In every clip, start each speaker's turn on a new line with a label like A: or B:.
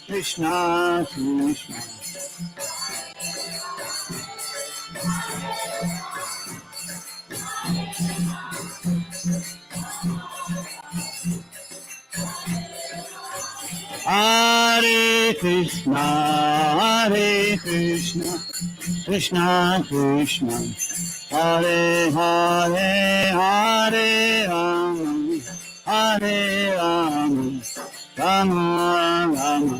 A: Krishna Krishna. Hare Krishna, Hare Krishna, Krishna Krishna, Hare Hare, Hare Rama, Hare Rama, Rama Rama,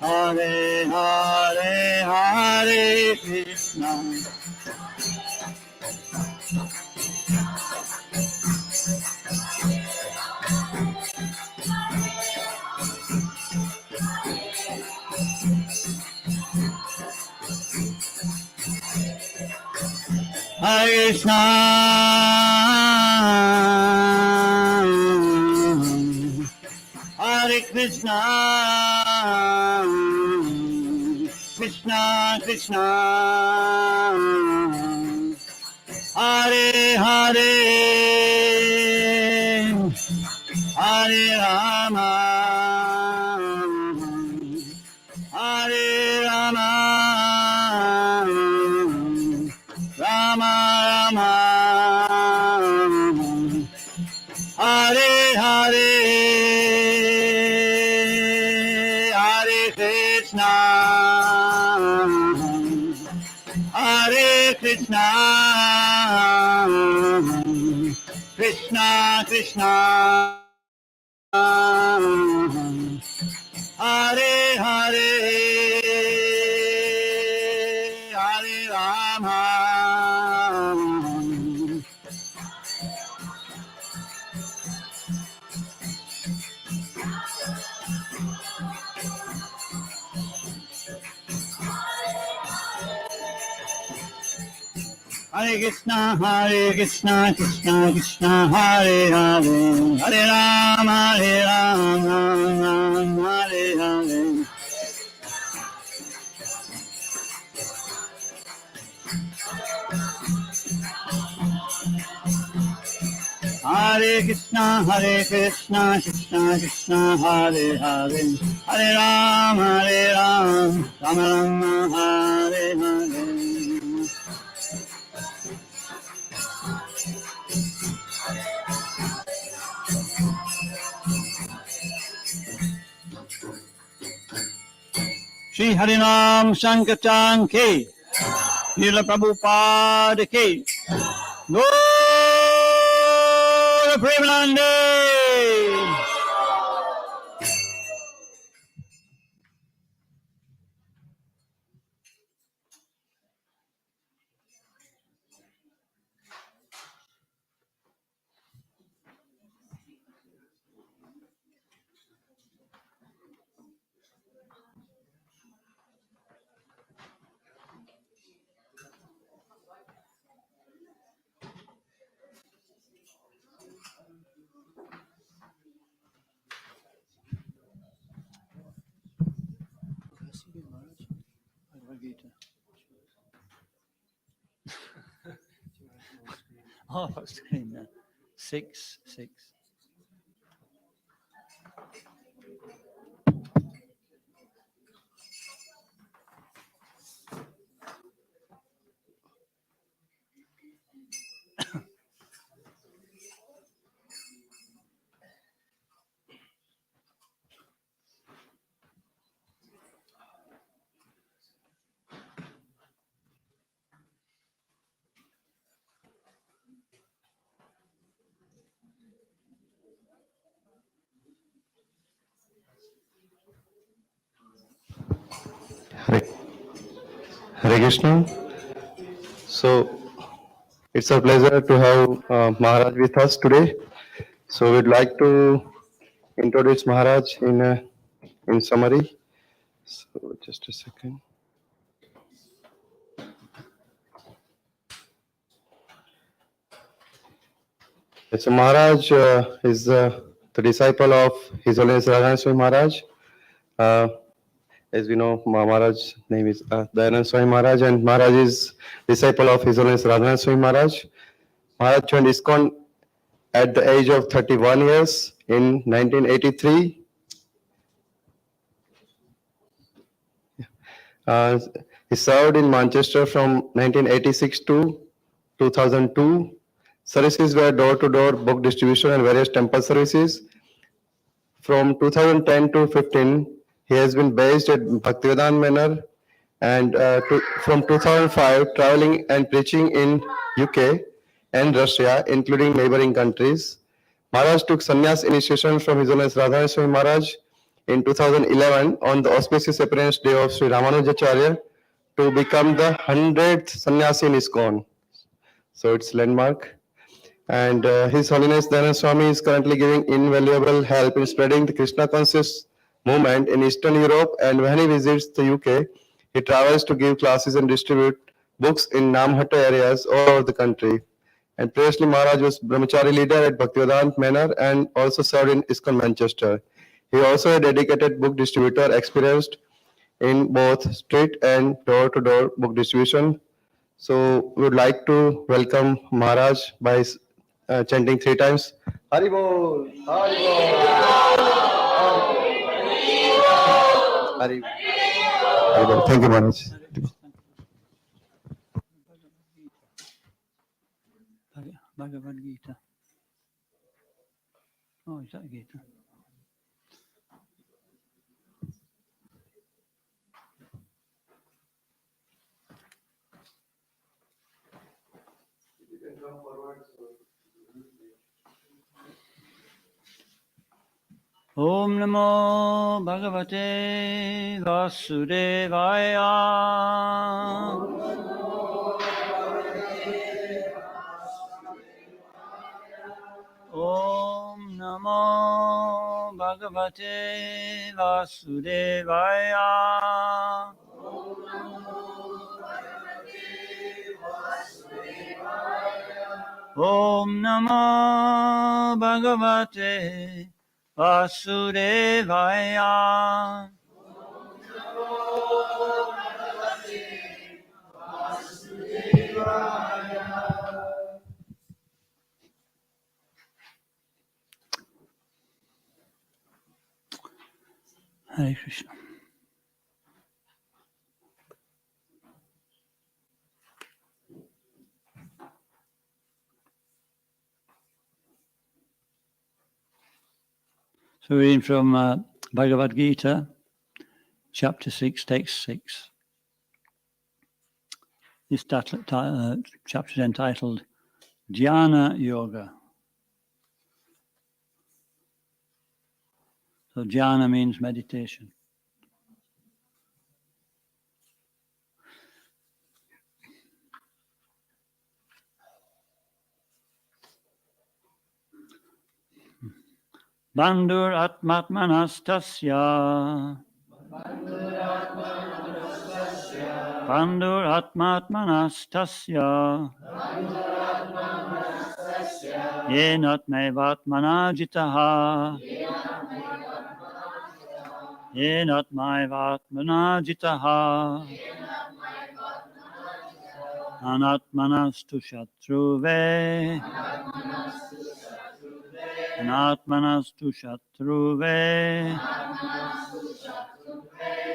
A: Hare Hare, Hare Krishna. Hare Krishna, Hare Krishna, Krishna Krishna, Hare Hare, Hare Rama, Hare Rama, Rama Rama, Hare Hare, Hare Krishna, Hare Krishna, Krishna Krishna, Hare Hare, Hare Rama, Hare Krishna, Hare Krishna, Krishna Krishna, Hare Hare, Hare Rama, Hare Rama, Hare Hare. Hare Krishna, Krishna Krishna, Hare Hare, Hare Rama, Rama Rama, Hare Hare. Shri Harinam Sankirtan Ki, Nila Prabhupada Ki, Gora Premanande. Oh, screen. 6.
B: Hare Krishna. So it's a pleasure to have Maharaj with us today. So we'd like to introduce Maharaj in summary. So just a second. So Maharaj is the disciple of His Holiness Radharani Swami Maharaj. As we know, Maharaj's name is Dayananda Swami Maharaj, and Maharaj is disciple of His Holiness Radharani Swami Maharaj. Maharaj joined ISKCON at the age of 31 years in 1983. Uh, he served in Manchester from 1986 to 2002. Services were door-to-door book distribution and various temple services. From 2010 to 15, he has been based at Bhaktivedanta Manor, and from 2005, traveling and preaching in UK and Russia, including neighboring countries. Maharaj took sannyas initiation from His Holiness Radha Swami Maharaj in 2011 on the auspicious appearance day of Sri Ramanujacharya to become the 100th sannyasi in ISKCON. So it's landmark. And His Holiness Dayananda Swami is currently giving invaluable help in spreading the Krishna conscious movement in Eastern Europe. And when he visits the UK, he travels to give classes and distribute books in Namhatta areas all over the country. And previously, Maharaj was Brahmachari leader at Bhaktivedanta Manor and also served in ISKCON Manchester. He also a dedicated book distributor, experienced in both street and door-to-door book distribution. So we would like to welcome Maharaj by chanting 3 times. Hari Bol, Hari Bol, Hari Bol. Hari Bol. Thank you, Maharaj.
A: Bhagavad Gita. Oh, is that Gita? Om Namo Bhagavate Vasudevaya. Om Namo Bhagavate Vasudevaya. Om Namo Bhagavate Vasudevaya. Hare Krishna. So we're reading from Bhagavad Gita, chapter 6, text 6. This chapter is entitled Dhyana Yoga. So dhyana means meditation. Bandhur atmatmanastasya. Bandhur atmatmanastasya. Yenatmaivatmanajitaha. Yenatmaivatmanajitaha. Anatmanastu shatruve. Anatmanastu shatruve.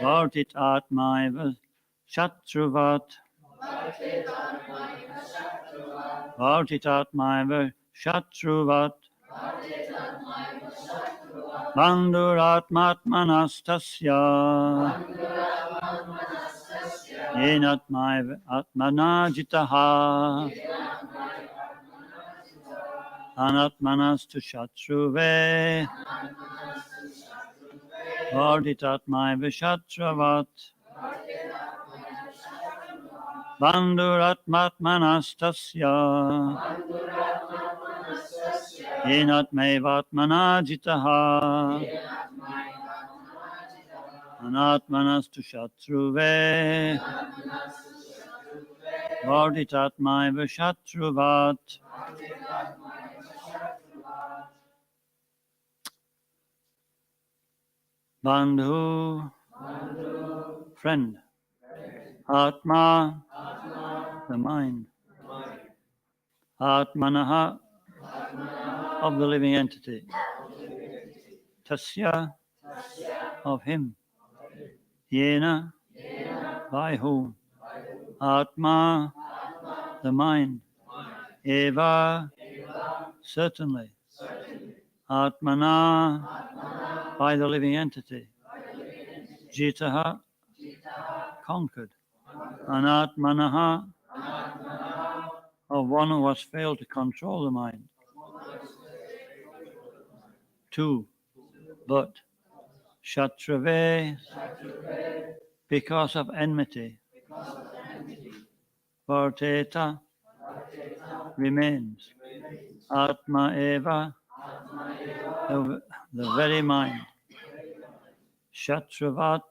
A: Vartit atmaiva shatruvat. Vartit atmaiva shatruvat. Bandhuratmatmanastasya. Yenatmaiva atmanajitaha. Anatmanastu shatruve. Varditatmaiva shatravat. Bandhuratmatmanastasya. Yenatmaivatmanajitaha. Anatmanastu shatruve. Varditatmaiva shatruvat. Bandhu, friend. Atma, the mind. Atmanaha, of the living entity. Tasya, of him. Yena, By whom? Atma, the mind. Eva, certainly. Atmana, by the living entity. Jitaha, conquered. Anatmanaha, of one who has failed to control the mind. 2. But Shatrave, because of enmity. Varteta, remains. Atma Eva, the very mind. Shatravat,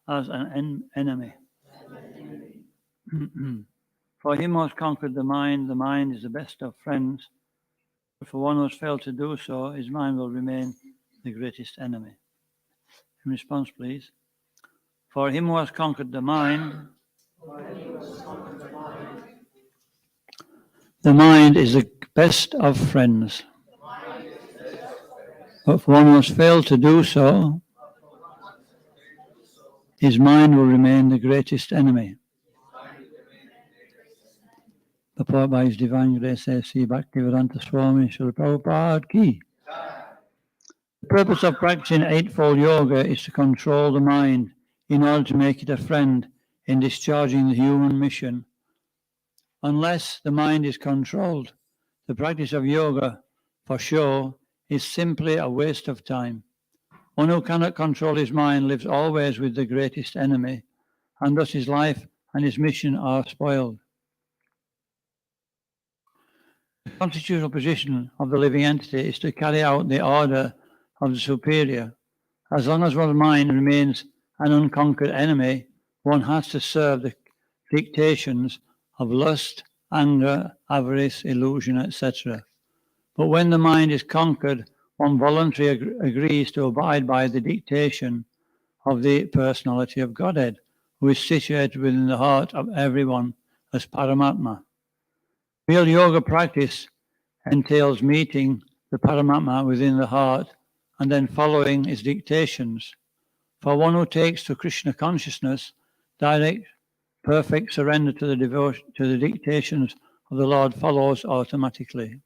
A: as an enemy. For him who has conquered the mind is the best of friends. But for one who has failed to do so, his mind will remain the greatest enemy. In response, please. For him who has conquered the mind is the best of friends. But for one who has failed to do so, his mind will remain the greatest enemy. Purport by His Divine Grace A.C. Bhaktivedanta Swami Srila Prabhupada Ki. The purpose of practicing Eightfold Yoga is to control the mind in order to make it a friend in discharging the human mission. Unless the mind is controlled, the practice of yoga for show is simply a waste of time. One who cannot control his mind lives always with the greatest enemy, and thus his life and his mission are spoiled. The constitutional position of the living entity is to carry out the order of the superior. As long as one's mind remains an unconquered enemy, one has to serve the dictations of lust, anger, avarice, illusion, etc. But when the mind is conquered, one voluntarily agrees to abide by the dictation of the personality of Godhead, who is situated within the heart of everyone as Paramatma. Real yoga practice entails meeting the Paramatma within the heart and then following his dictations. For one who takes to Krishna consciousness, direct, perfect surrender to the devotion, to the dictations of the Lord follows automatically.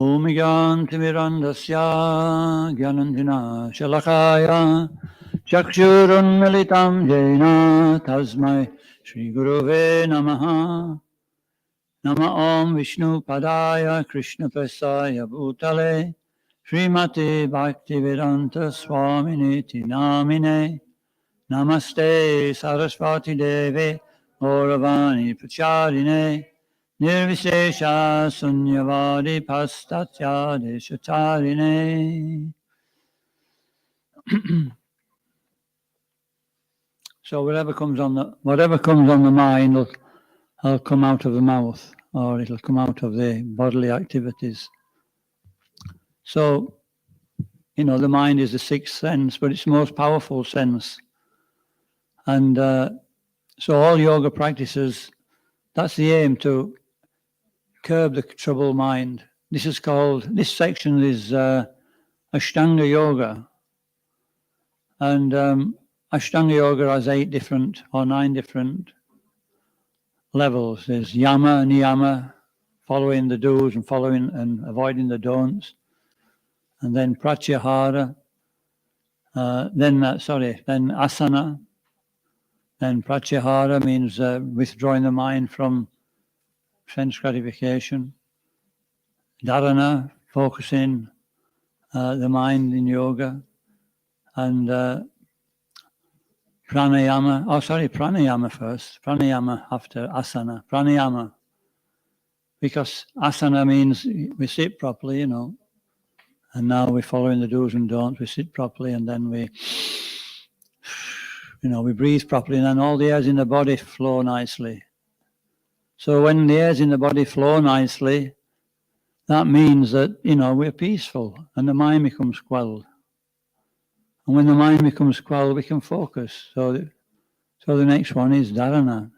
A: Omigantimirandasya Gyanandina Shalakaya Chakshurunmilitam Jena Tasmai Shri Guruve Namaha. Nama Om Vishnu Padaya Krishna Prasaya Bhutale Srimati Bhaktivedanta Swaminiti Namine Namaste Saraswati Deve Gauravani Pracharine Nirvishesha Sunyavadi Pastatya Deshatarine. So whatever comes on the mind will come out of the mouth, or it'll come out of the bodily activities. So, the mind is the sixth sense, but it's the most powerful sense. And so all yoga practices, that's the aim, to curb the troubled mind. This section is Ashtanga Yoga. And Ashtanga Yoga has 9 different levels. There's Yama, Niyama, following the do's and following and avoiding the don'ts. And then Pratyahara, then Asana. Then Pratyahara means withdrawing the mind from sense gratification. Dharana, focusing the mind in yoga. And Pranayama first. Pranayama after Asana. Pranayama. Because Asana means we sit properly, and now we're following the do's and don'ts. We sit properly, and then we breathe properly, and then all the airs in the body flow nicely. So when the airs in the body flow nicely, that means that, we're peaceful, and the mind becomes quelled. And when the mind becomes quelled, we can focus. So the next one is dharana,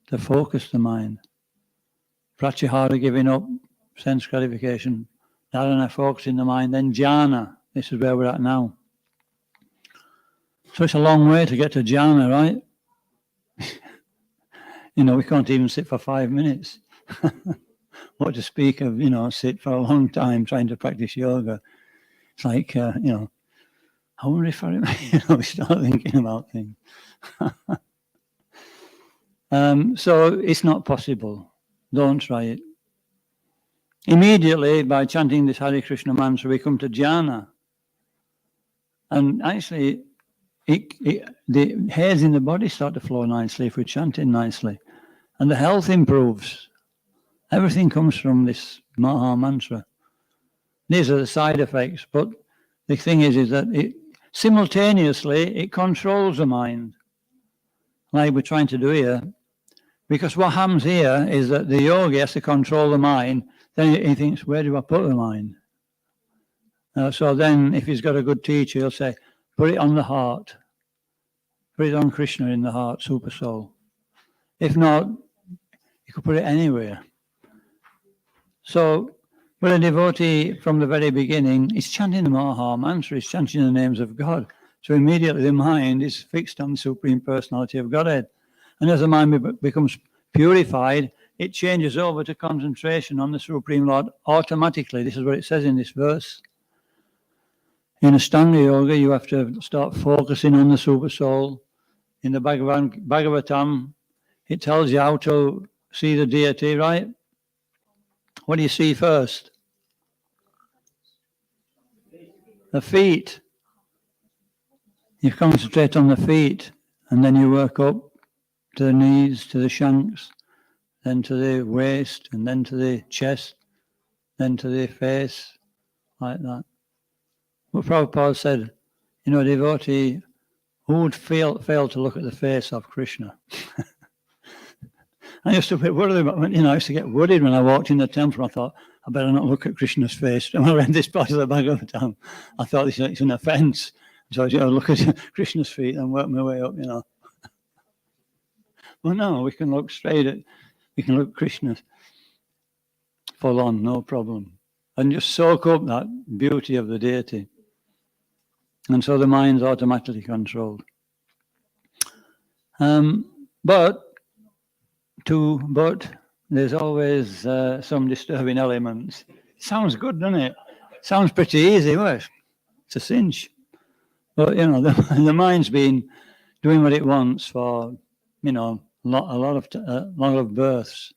A: to focus the mind. Pratyahara, giving up sense gratification. Dharana, focusing the mind. Then jhana This is where we're at now. So it's a long way to get to jhana, right? We can't even sit for 5 minutes. What to speak of, sit for a long time trying to practice yoga. It's like, I wonder if we start thinking about things. So it's not possible. Don't try it. Immediately, by chanting this Hare Krishna mantra, we come to jhana. And actually, the hairs in the body start to flow nicely if we're chanting nicely. And the health improves. Everything comes from this Maha Mantra. These are the side effects, but the thing is that simultaneously it controls the mind, like we're trying to do here. Because what happens here is that the yogi has to control the mind. Then he thinks, where do I put the mind? So then if he's got a good teacher, he'll say, put it on the heart. Put it on Krishna in the heart, super soul. If not, you could put it anywhere. So when a devotee from the very beginning is chanting the Maha Mantra, is chanting the names of God. So immediately the mind is fixed on the Supreme Personality of Godhead. And as the mind becomes purified, it changes over to concentration on the Supreme Lord automatically. This is what it says in this verse. In Ashtanga Yoga, you have to start focusing on the Super Soul. In the Bhagavatam, it tells you how to see the deity, right? What do you see first? The feet. You concentrate on the feet, and then you work up to the knees, to the shanks, then to the waist, and then to the chest, then to the face, like that. What Prabhupada said, a devotee who would fail to look at the face of Krishna. I used to get worried I used to get worried when I walked in the temple. I thought, I better not look at Krishna's face. When I read this part of the Bhagavatam, I thought it's an offense. So I look at Krishna's feet and work my way up, Well, no, we can look we can look at Krishna full on, no problem. And just soak up that beauty of the deity. And so the mind's automatically controlled. But there's always some disturbing elements. It sounds good, doesn't it? Sounds pretty easy, well, it's a cinch. But, the mind's been doing what it wants for, a lot of births.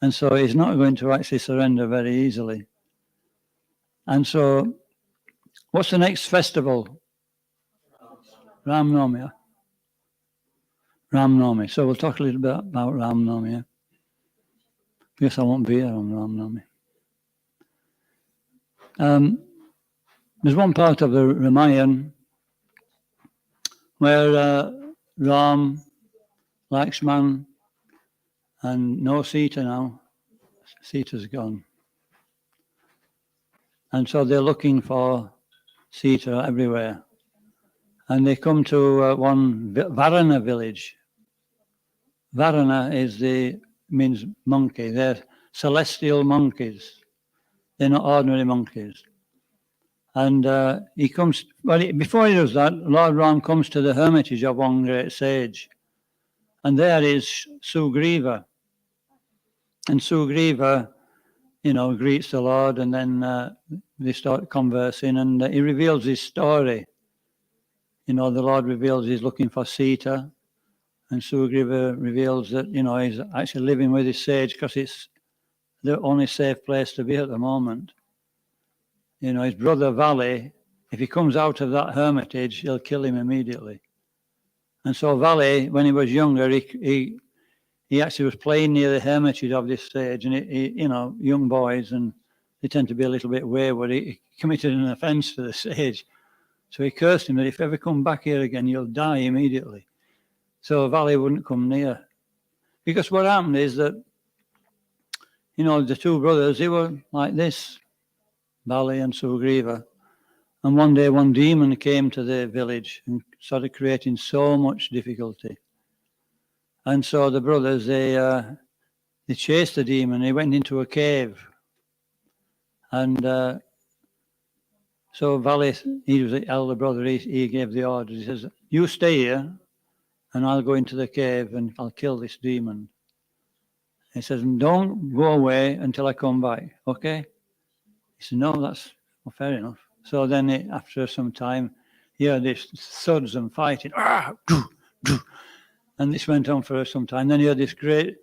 A: And so it's not going to actually surrender very easily. And so, what's the next festival? Ram Navami. Ram Navami. So we'll talk a little bit about Ram Navami. Yeah? Because I won't be here on Ram Navami. There's one part of the Ramayana where Ram, Lakshman, and no Sita now. Sita's gone. And so they're looking for Sita everywhere. And they come to one Varana village. Varana means monkey. They're celestial monkeys. They're not ordinary monkeys. And he comes, before he does that, Lord Ram comes to the hermitage of one great sage. And there is Sugriva. And Sugriva, greets the Lord, and then they start conversing, and he reveals his story. The Lord reveals he's looking for Sita, and Sugriva reveals that, he's actually living with his sage because it's the only safe place to be at the moment. His brother Vali, if he comes out of that hermitage, he'll kill him immediately. And so Vali, when he was younger, he actually was playing near the hermitage of this sage, and young boys, and they tend to be a little bit wayward. He committed an offence to the sage. So he cursed him that if you ever come back here again, you'll die immediately. So Vali wouldn't come near. Because what happened is that, the two brothers, they were like this, Vali and Sugriva. And one day, one demon came to the village and started creating so much difficulty. And so the brothers, they chased the demon. They went into a cave. And So Valley, he was the elder brother, he gave the orders. He says, you stay here and I'll go into the cave and I'll kill this demon. He says, don't go away until I come back, okay? He said, no, that's well, fair enough. So then after some time, he heard this thuds and fighting. And this went on for some time. Then he heard this great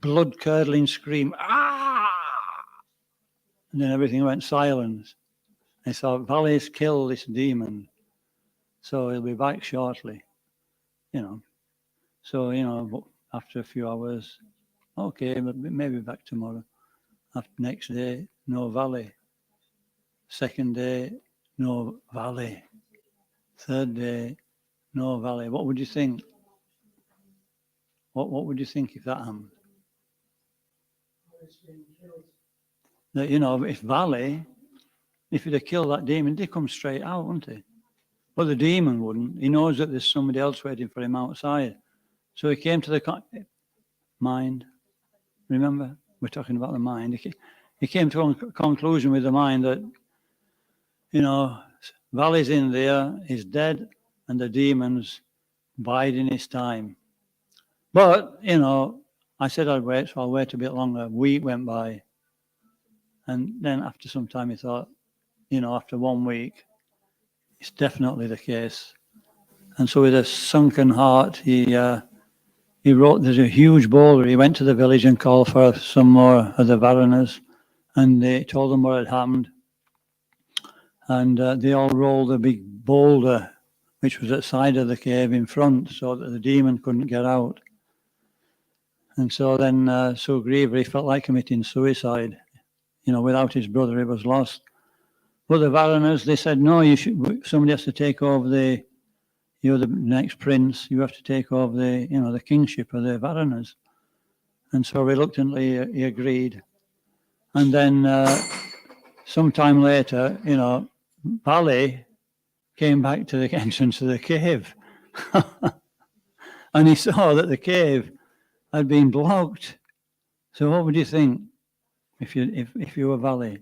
A: blood-curdling scream. And then everything went silent. He thought, Valley's killed this demon, so he'll be back shortly, So, after a few hours, okay, but maybe back tomorrow. After next day, no Valley. Second day, no Valley. Third day, no Valley. What would you think? What would you think if that happened? That, if Valley, if he'd have killed that demon, he'd come straight out, wouldn't he? But the demon wouldn't. He knows that there's somebody else waiting for him outside. So he came to the mind. Remember, we're talking about the mind. He came to a conclusion with the mind that, Valley's in there, he's dead, and the demon's biding his time. But, I said I'd wait, so I'll wait a bit longer. A week went by. And then after some time, he thought, after 1 week, it's definitely the case. And so with a sunken heart, he wrote, there's a huge boulder. He went to the village and called for some more of the Varanas, and they told them what had happened. And they all rolled a big boulder, which was at the side of the cave in front, so that the demon couldn't get out. And so then Sugriva, he felt like committing suicide. Without his brother, he was lost. But the Varanas, they said, no, somebody has to take over you're the next prince, you have to take over the kingship of the Varanas. And so reluctantly he agreed. And then sometime later, Valley came back to the entrance of the cave. And he saw that the cave had been blocked. So what would you think if you were Valley?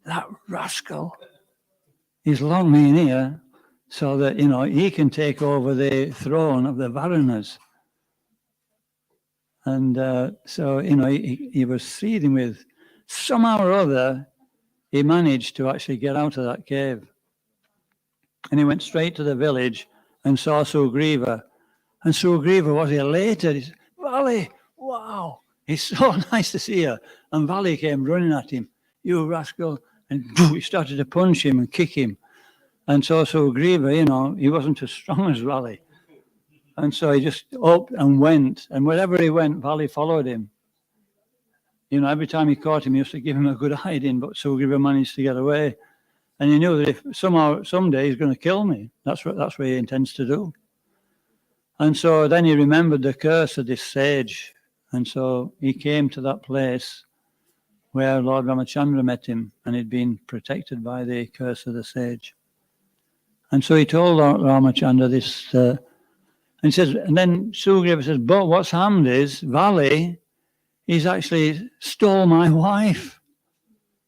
A: That rascal, he's locked me in here so that, he can take over the throne of the Varanas. And so, he was seething with, somehow or other, he managed to actually get out of that cave. And he went straight to the village and saw Sugriva. And Sugriva was elated. He said, Valley, wow, it's so nice to see you. And Valley came running at him, you rascal. And he started to punch him and kick him. And so Sugriva, he wasn't as strong as Valley. And so he just up and went. And wherever he went, Valley followed him. Every time he caught him, he used to give him a good hiding, but Sugriva managed to get away. And he knew that if someday he's going to kill me, that's what he intends to do. And so then he remembered the curse of this sage. And so he came to that place where Lord Ramachandra met him, and he'd been protected by the curse of the sage. And so he told Lord Ramachandra this, and he says, and then Sugriva says, but what's happened is Valley, he's actually stole my wife.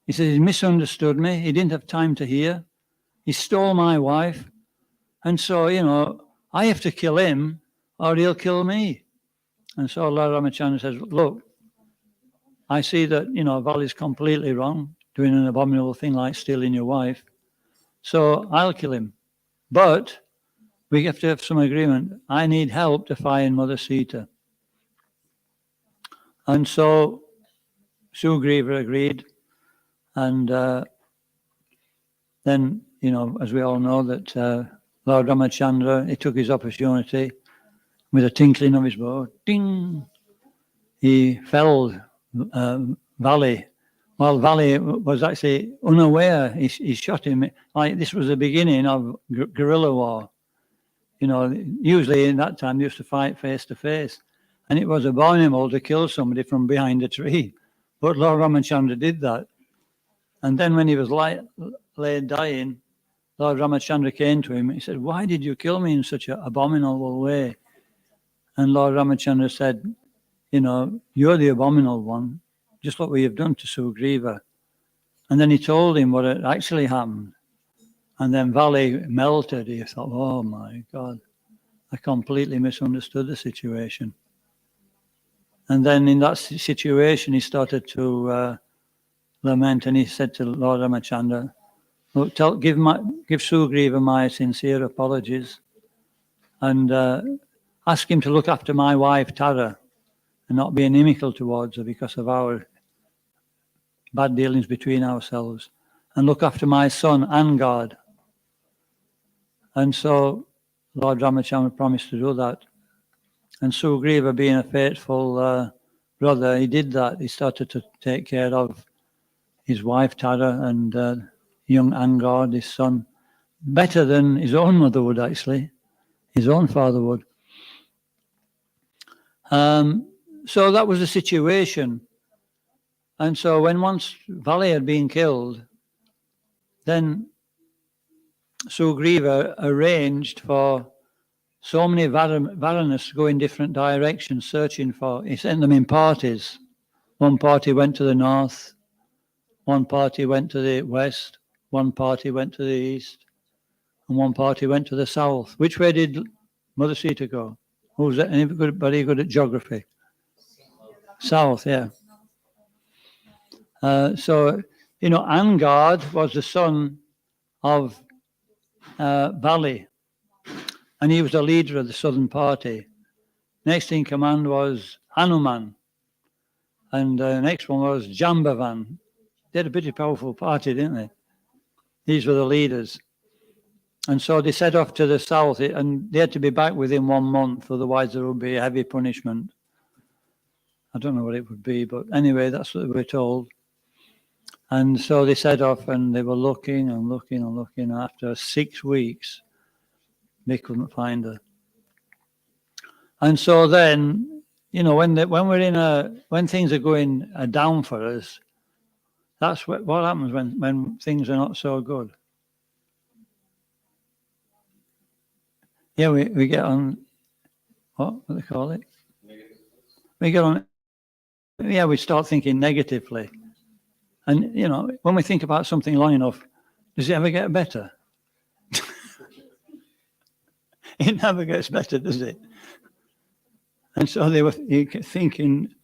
A: He says, he misunderstood me. He didn't have time to hear. He stole my wife. And so, I have to kill him or he'll kill me. And so Lord Ramachandra says, look, I see that, Valley's completely wrong, doing an abominable thing like stealing your wife. So I'll kill him. But we have to have some agreement. I need help to find Mother Sita. And so Sugriva agreed. And then, as we all know, that Lord Ramachandra, he took his opportunity with a tinkling of his bow. Ding! He felled Valley. While Valley was actually unaware, he shot him. Like this was the beginning of guerrilla war. Usually in that time they used to fight face to face. And it was abominable to kill somebody from behind a tree. But Lord Ramachandra did that. And then when he was lay dying, Lord Ramachandra came to him. He said, why did you kill me in such an abominable way? And Lord Ramachandra said, you're the abominable one, just what we have done to Sugriva. And then he told him what had actually happened. And then Valley melted. He thought, oh my God, I completely misunderstood the situation. And then in that situation, he started to lament, and he said to Lord Ramachandra, look, give Sugriva my sincere apologies, and ask him to look after my wife Tara and not be inimical towards her because of our bad dealings between ourselves, and look after my son Angad. And so Lord Ramachandra promised to do that. And Sugriva, being a faithful brother, he did that. He started to take care of his wife Tara and young Angad, his son, better than his own mother would, actually, his own father would. So that was the situation. And so when once Vali had been killed, then Sugriva arranged for so many Varanas to go in different directions, searching for, he sent them in parties. One party went to the north, one party went to the west, one party went to the east, and one party went to the south. Which way did Mother Sita go? Who's anybody good at geography? South, yeah. So, Angad was the son of Bali, and he was the leader of the southern party. Next in command was Hanuman, and the next one was Jambavan. They had a pretty powerful party, didn't they? These were the leaders. And so they set off to the south, and they had to be back within 1 month, otherwise there would be a heavy punishment. I don't know what it would be, but anyway, that's what we were told. And so they set off, and they were looking and looking and looking. After 6 weeks, they couldn't find her. And so then, when things are going down for us, that's what happens when things are not so good. Yeah, we get on, what do they call it? We get on, yeah, we start thinking negatively. And, when we think about something long enough, does it ever get better? It never gets better, does it? And so they were thinking,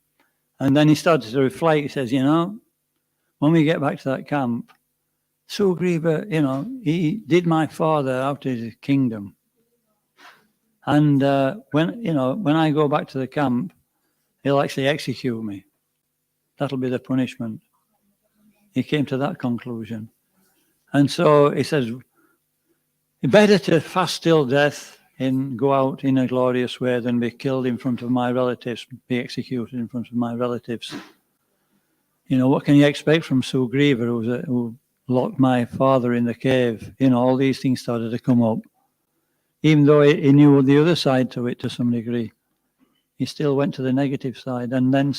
A: and then he started to reflect. He says, when we get back to that camp, Sugriva, he did my father out of his kingdom. And when I go back to the camp, he'll actually execute me. That'll be the punishment. He came to that conclusion. And so he says, better to fast till death and go out in a glorious way than be killed in front of my relatives, be executed in front of my relatives. What can you expect from Sugriva, who locked my father in the cave? All these things started to come up. Even though he knew the other side to it to some degree, he still went to the negative side. And then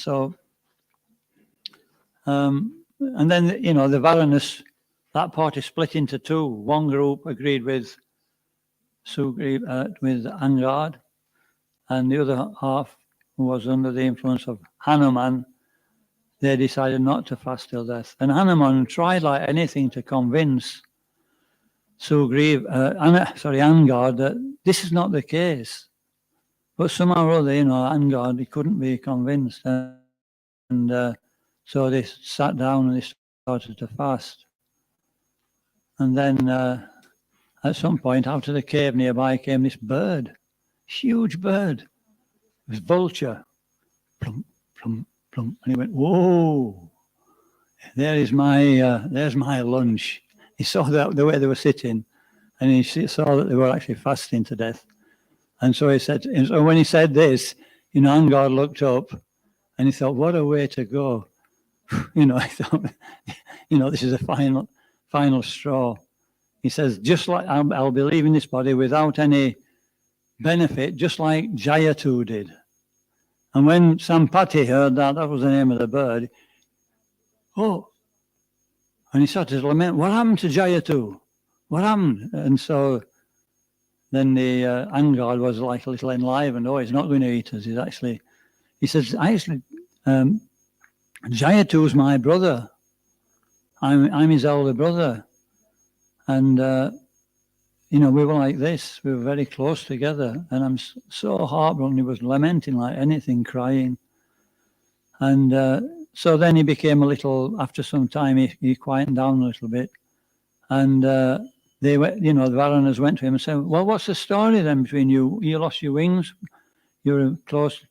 A: the Varanas, that party split into two. One group agreed with with Angad, and the other half, who was under the influence of Hanuman, they decided not to fast till death. And Hanuman tried like anything to convince Angad that this is not the case. But somehow or other, Angad, he couldn't be convinced. And so they sat down and they started to fast. And then at some point, out of the cave nearby came this bird, huge bird. It was vulture. Plump, plump, plump. And he went, whoa, there's my lunch. He saw the way they were sitting, and he saw that they were actually fasting to death. And so he said, so when he said this, Angad looked up, and he thought, what a way to go. I thought, this is a final straw. He says, just like I'll be leaving this body without any benefit, just like Jayatu did. And when Sampati heard that was the name of the bird, and he started to lament, what happened to Jayatu? What happened? And so then the Angad was like a little enlivened. He's not going to eat us. He says, Jayatu's my brother. I'm his elder brother. And we were like this. We were very close together. And I'm so heartbroken. He was lamenting like anything, crying. And so then he became a little, after some time, he quietened down a little bit. And they went, the Varanasi went to him and said, well, what's the story then between you? You lost your wings. You're a close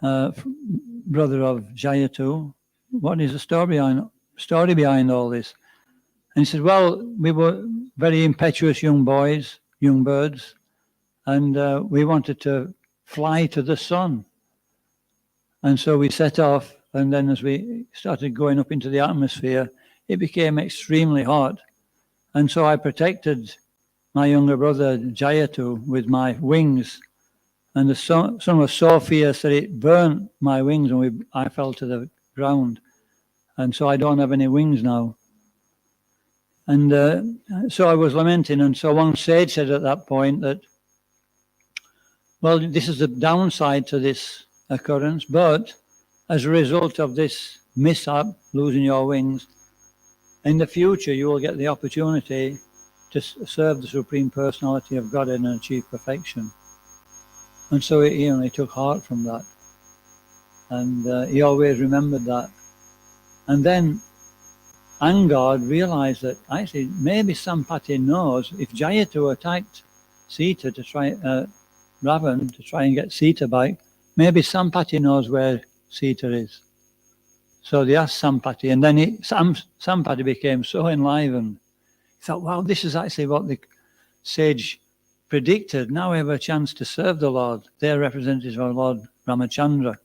A: brother of Jayatu. What is the story behind all this? And he said, well, we were very impetuous young boys, young birds, and we wanted to fly to the sun. And so we set off, and then as we started going up into the atmosphere, it became extremely hot. And so I protected my younger brother, Jayatu, with my wings. And the sun was so fierce that it burnt my wings, and I fell to the ground. And so I don't have any wings now. And so I was lamenting. And so one sage said at that point that, well, this is the downside to this occurrence, but as a result of this mishap, losing your wings, in the future you will get the opportunity to serve the Supreme Personality of Godhead and achieve perfection. And so he took heart from that. And he always remembered that. And then Angad realized that actually maybe Sampati knows if Jayatu attacked Sita to try, Ravan to try and get Sita back, maybe Sampati knows where Sita is. So they asked Sampati, and then Sampati became so enlivened. He thought, wow, this is actually what the sage predicted. Now we have a chance to serve the Lord. They're representatives of Lord Ramachandra.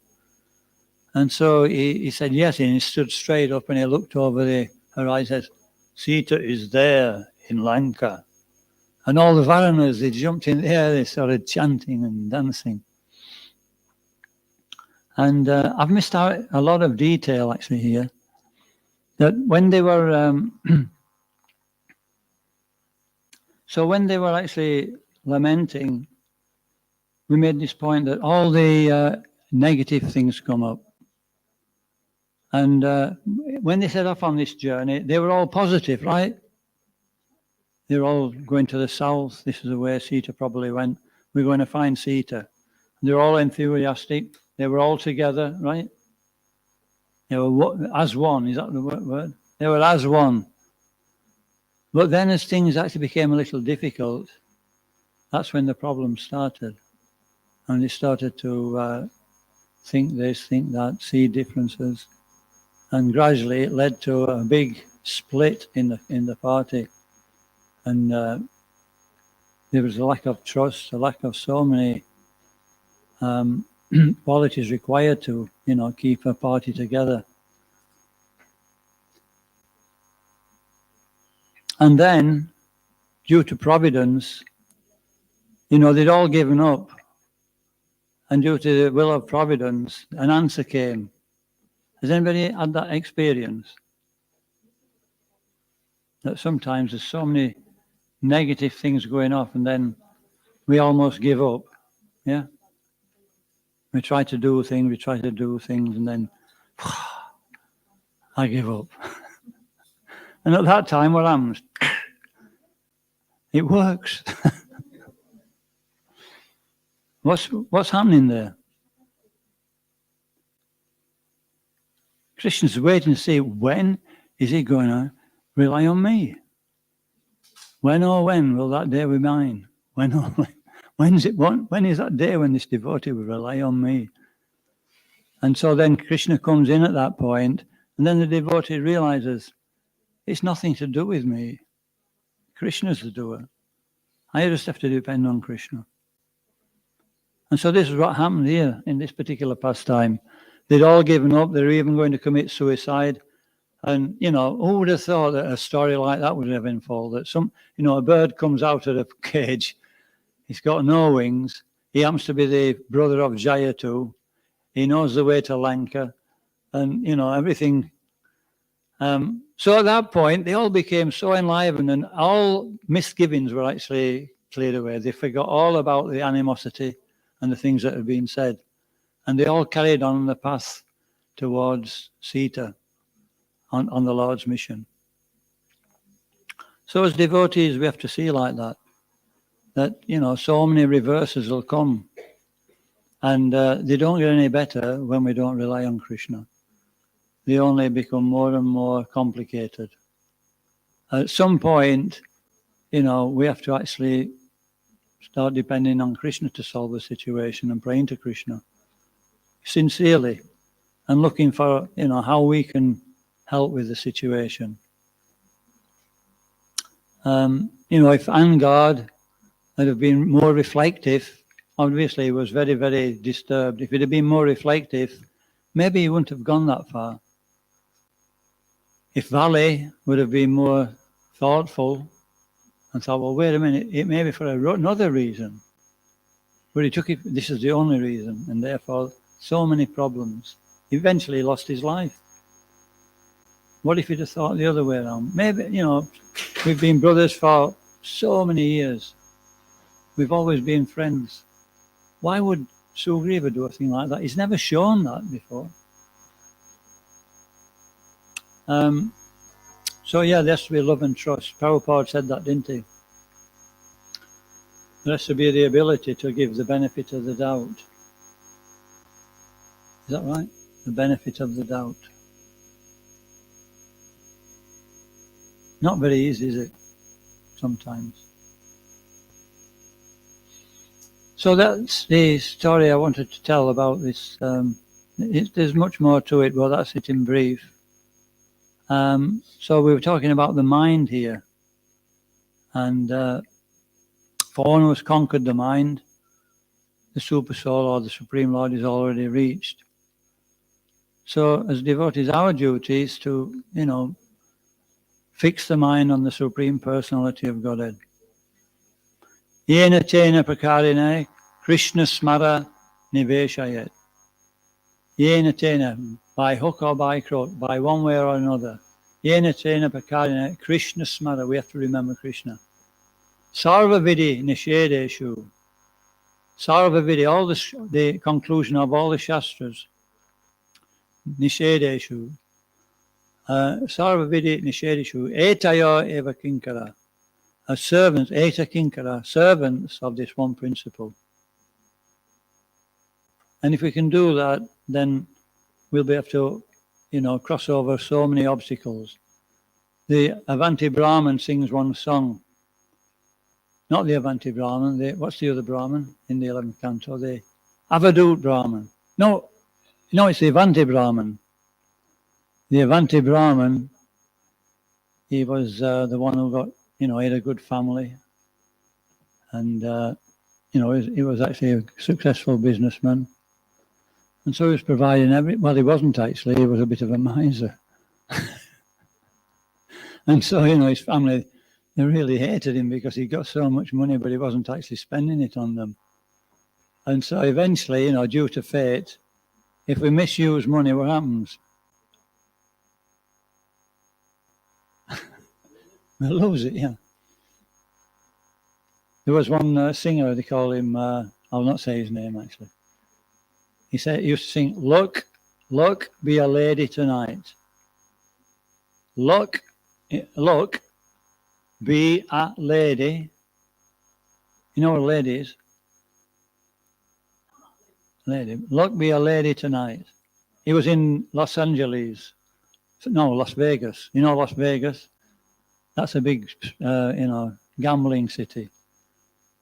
A: And so he said yes, and he stood straight up and he looked over the horizon and said, Sita is there in Lanka. And all the Varanas, they jumped in the air, they started chanting and dancing. And I've missed out a lot of detail actually here, that when they were, so when they were actually lamenting, we made this point that all the negative things come up. And when they set off on this journey, they were all positive, right? They were all going to the south. This is the way Sita probably went. We're going to find Sita. They're all enthusiastic. They were all together, right? They were as one. Is that the word? They were as one. But then as things actually became a little difficult, that's when the problem started. And they started to think this, think that, see differences. And gradually it led to a big split in the party. And there was a lack of trust, a lack of so many qualities required to, keep a party together. And then, due to providence, they'd all given up. And due to the will of providence, an answer came. Has anybody had that experience? That sometimes there's so many negative things going off and then we almost give up. Yeah? We try to do things and then I give up. And at that time, what happens? It works. What's happening there? Krishna's waiting to see when is he going to rely on me? When will that day be mine? When is that day when this devotee will rely on me? And so then Krishna comes in at that point, and then the devotee realizes it's nothing to do with me. Krishna's the doer. I just have to depend on Krishna. And so this is what happened here in this particular pastime. They'd all given up. They were even going to commit suicide. And, who would have thought that a story like that would have unfolded? That a bird comes out of the cage. He's got no wings. He happens to be the brother of Jayatu. He knows the way to Lanka. And, everything. So at that point, they all became so enlivened and all misgivings were actually cleared away. They forgot all about the animosity and the things that had been said. And they all carried on the path towards Sita on the Lord's mission. So as devotees, we have to see like that. that, so many reverses will come. And they don't get any better when we don't rely on Krishna. They only become more and more complicated. At some point, we have to actually start depending on Krishna to solve the situation and praying to Krishna sincerely and looking for, how we can help with the situation. If Angad had have been more reflective, obviously he was very, very disturbed. If he'd have been more reflective, maybe he wouldn't have gone that far. If Valley would have been more thoughtful and thought, well, wait a minute, it may be for another reason. But he took it, this is the only reason, and therefore so many problems. Eventually lost his life. What if he'd have thought the other way around? Maybe, we've been brothers for so many years. We've always been friends. Why would Sugriva do a thing like that? He's never shown that before. So yeah, there has to be love and trust. Prabhupada said that, didn't he? There has to be the ability to give the benefit of the doubt. Is that right? The benefit of the doubt. Not very easy, is it? Sometimes. So that's the story I wanted to tell about this. There's much more to it, but that's it in brief. So we were talking about the mind here. And for one who has conquered the mind, the Super Soul or the Supreme Lord is already reached. So as devotees, our duty is to, fix the mind on the Supreme Personality of Godhead. Yena tena prakarine Krishna smara niveshayet. Yena tena, by hook or by crook, by one way or another. Yena tena prakarine Krishna smara, we have to remember Krishna. Sarva vidi nishedeshu. Sarva vidi, all the conclusion of all the Shastras. Nishedeshu. Sarva vidi nishedeshu. Etayo eva kinkara. As servants, eta kinkara, servants of this one principle. And if we can do that, then we'll be able to, cross over so many obstacles. The Avanti Brahman sings one song. Not the Avanti Brahman, what's the other Brahman in the 11th canto? The Avadut Brahman. No, it's the Avanti Brahman. The Avanti Brahman, he was the one who got, he had a good family. And, he was actually a successful businessman. And so he was providing well, he wasn't actually, he was a bit of a miser. And so, his family, they really hated him because he got so much money, but he wasn't actually spending it on them. And so eventually, due to fate, if we misuse money, what happens? We'll lose it, yeah. There was one singer, they call him, I'll not say his name actually. He used to sing, look, be a lady tonight. Look, be a lady. You know what a lady is? Lady. Look, be a lady tonight. He was in Las Vegas. You know Las Vegas? That's a big, gambling city.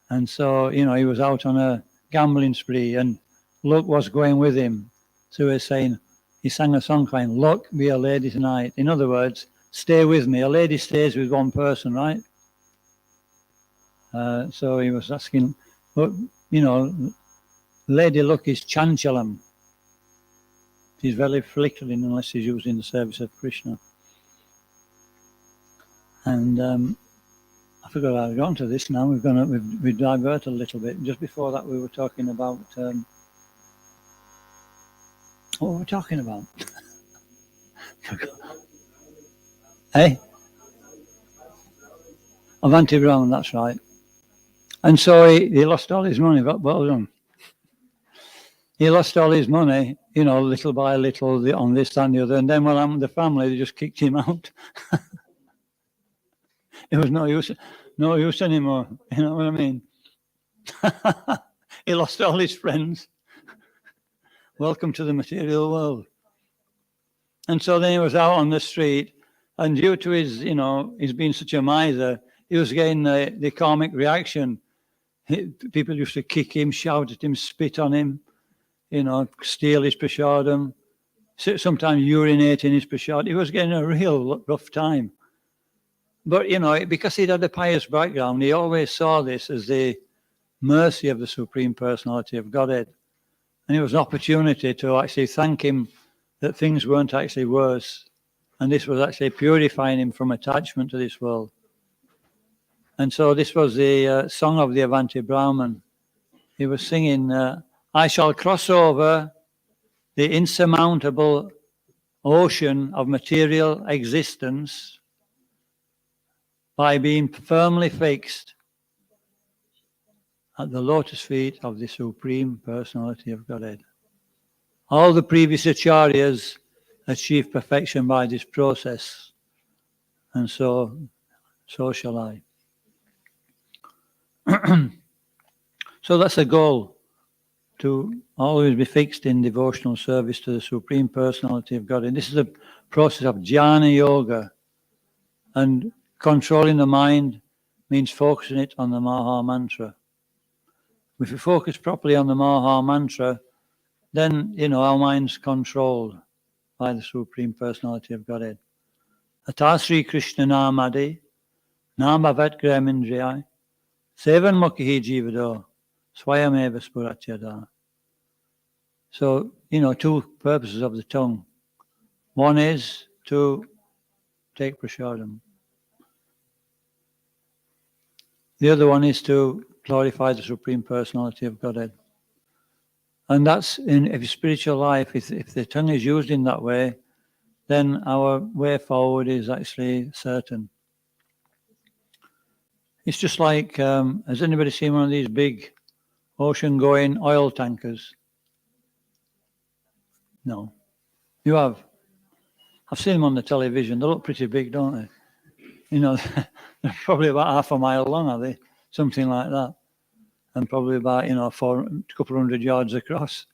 A: And so, he was out on a gambling spree and luck was going with him. So he sang a song crying, look, be a lady tonight. In other words, stay with me. A lady stays with one person, right? So he was asking, but, Lady Luck is chanchalam. She's very flickering unless she's used in the service of Krishna. And I forgot how to go on to this now. We divert a little bit. Just before that, we were talking about what were we talking about? Hey, Avanti Brahman, that's right. And so he lost all his money. Well done. He lost all his money, little by little, on this and the other. And then what happened to the family? They just kicked him out. It was no use anymore. You know what I mean? He lost all his friends. Welcome to the material world. And so then he was out on the street, and due to his, he's been such a miser, he was getting the karmic reaction. People used to kick him, shout at him, spit on him, steal his prasadam, sometimes urinate in his prasadam. He was getting a real rough time. But, because he'd had a pious background, he always saw this as the mercy of the Supreme Personality of Godhead. And it was an opportunity to actually thank him that things weren't actually worse. And this was actually purifying him from attachment to this world. And so this was the song of the Avanti Brahman. He was singing, I shall cross over the insurmountable ocean of material existence by being firmly fixed at the lotus feet of the Supreme Personality of Godhead. All the previous acharyas achieved perfection by this process, and so shall I. So that's a goal, to always be fixed in devotional service to the Supreme Personality of Godhead. This is a process of jhana yoga, and controlling the mind means focusing it on the Maha Mantra. If we focus properly on the Maha Mantra, then, our mind's controlled by the Supreme Personality of Godhead. Atasri Krishna Namadi, Namavat Gramindriyai, Sevan Mukhi Jivado, Swayameva Spuratyada. So, two purposes of the tongue. One is to take prasadam. The other one is to glorify the Supreme Personality of Godhead. And that's in every spiritual life. If the tongue is used in that way, then our way forward is actually certain. It's just like, has anybody seen one of these big ocean-going oil tankers? No. You have? I've seen them on the television. They look pretty big, don't they? They're probably about half a mile long, are they? Something like that. And probably about, a couple hundred yards across.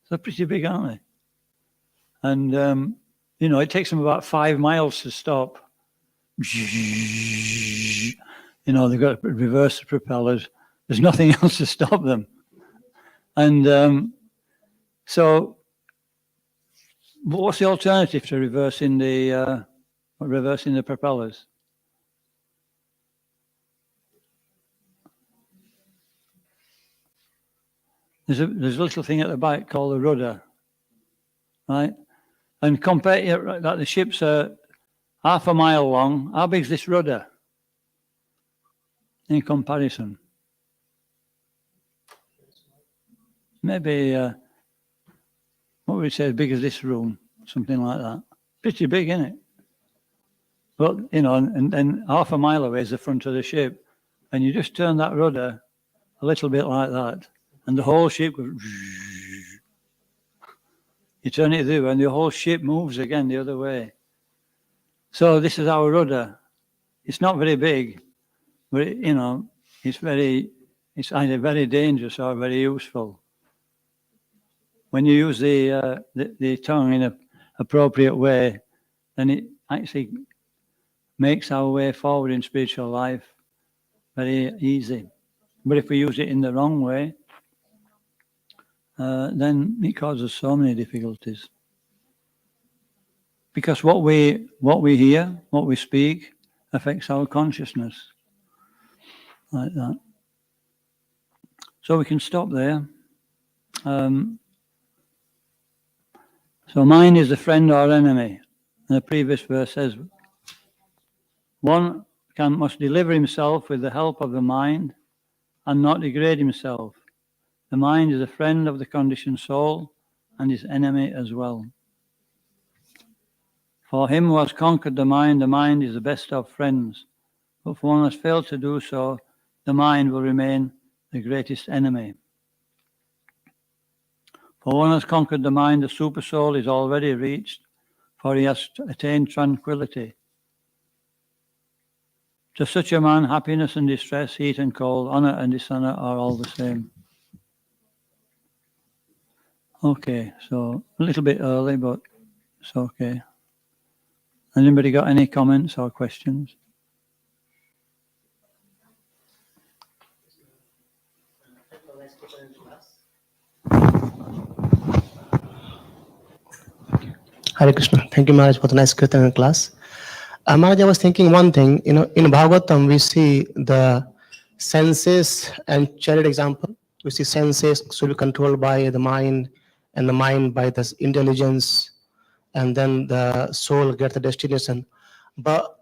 A: So they're pretty big, aren't they? And, it takes them about 5 miles to stop. They've got to reverse the propellers. There's nothing else to stop them. And so what's the alternative to reversing the propellers? There's a little thing at the back called the rudder, right? And compare that the ships are half a mile long. How big is this rudder in comparison? Maybe, what would we say, as big as this room, something like that. Pretty big, isn't it? But, and then half a mile away is the front of the ship. And you just turn that rudder a little bit like that, and the whole ship goes. You turn it through, and the whole ship moves again the other way. So this is our rudder. It's not very big, but it's either very dangerous or very useful. When you use the tongue in an appropriate way, then it actually makes our way forward in spiritual life very easy. But if we use it in the wrong way, then it causes so many difficulties. Because what we hear, what we speak, affects our consciousness. Like that. So we can stop there. So mind is a friend or enemy. And the previous verse says, one must deliver himself with the help of the mind and not degrade himself. The mind is a friend of the conditioned soul and his enemy as well. For him who has conquered the mind is the best of friends. But for one who has failed to do so, the mind will remain the greatest enemy. For one who has conquered the mind, the super soul is already reached, for he has attained tranquility. To such a man, happiness and distress, heat and cold, honor and dishonor are all the same. Okay, so a little bit early, but it's okay. Anybody got any comments or questions?
C: Hare Krishna. Thank you, Maharaj, for the nice Kirtan class. Maharaj, I was thinking one thing, in Bhagavatam, we see the senses and chariot example. We see senses should be controlled by the mind, and the mind by the intelligence, and then the soul gets the destination. But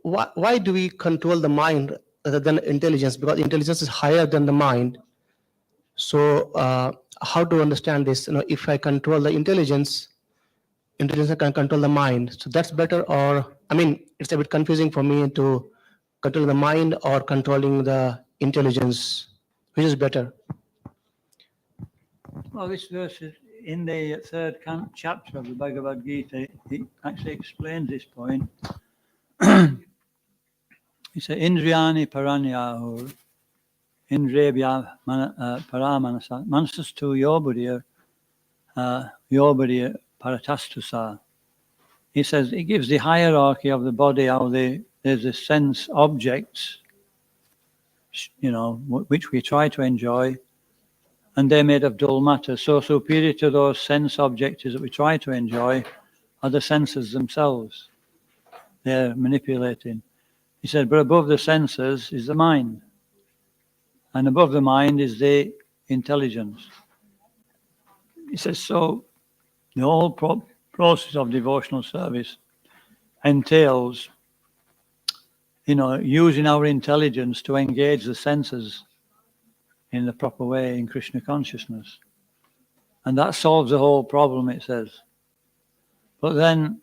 C: why do we control the mind rather than intelligence? Because intelligence is higher than the mind. So how to understand this? If I control the intelligence can control the mind. So that's better, or it's a bit confusing for me to control the mind or controlling the intelligence. Which is better?
A: Well, this verse is in the third chapter of the Bhagavad Gita. It actually explains this point. He said, Indriyani paranyahur, indriyabhya paramanasa, mansastu yobhariya paratastusa. He says, it gives the hierarchy of the body, how there's the sense objects, which we try to enjoy, and they're made of dull matter. So superior to those sense objects that we try to enjoy are the senses themselves. They're manipulating. He said, but above the senses is the mind. And above the mind is the intelligence. He says, so the whole process of devotional service entails, using our intelligence to engage the senses in the proper way in Krishna consciousness. And that solves the whole problem, it says. But then,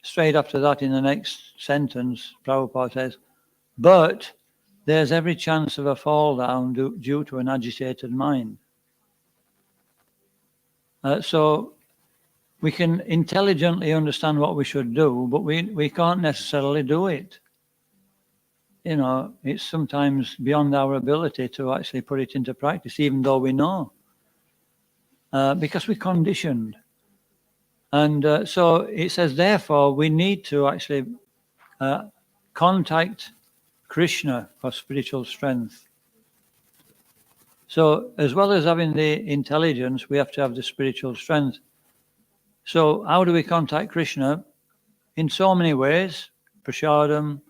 A: straight after that, in the next sentence, Prabhupada says, but there's every chance of a fall down due to an agitated mind. So we can intelligently understand what we should do, but we can't necessarily do it. It's sometimes beyond our ability to actually put it into practice, even though we know, because we're conditioned. And so it says, therefore, we need to actually contact Krishna for spiritual strength. So as well as having the intelligence, we have to have the spiritual strength. So how do we contact Krishna? In so many ways, prasadam,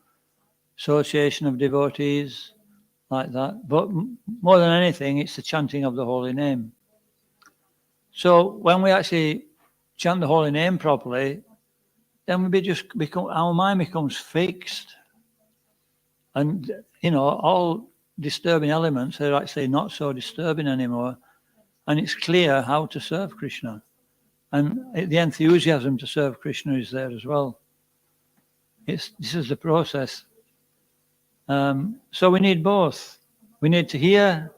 A: association of devotees, like that. But more than anything, it's the chanting of the holy name. So when we actually chant the holy name properly, then our mind becomes fixed. And, all disturbing elements are actually not so disturbing anymore. And it's clear how to serve Krishna. And the enthusiasm to serve Krishna is there as well. This is the process. So we need both. We need to hear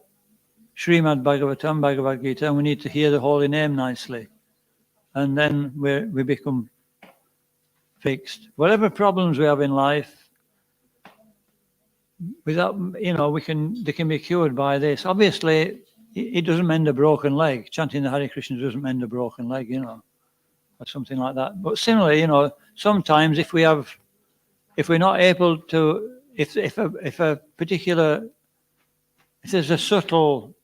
A: Srimad Bhagavatam, Bhagavad Gita, and we need to hear the holy name nicely. And then we become fixed. Whatever problems we have in life, without, they can be cured by this. Obviously, it doesn't mend a broken leg. Chanting the Hare Krishna doesn't mend a broken leg, or something like that. But similarly, sometimes if we're not able to, if there's a subtle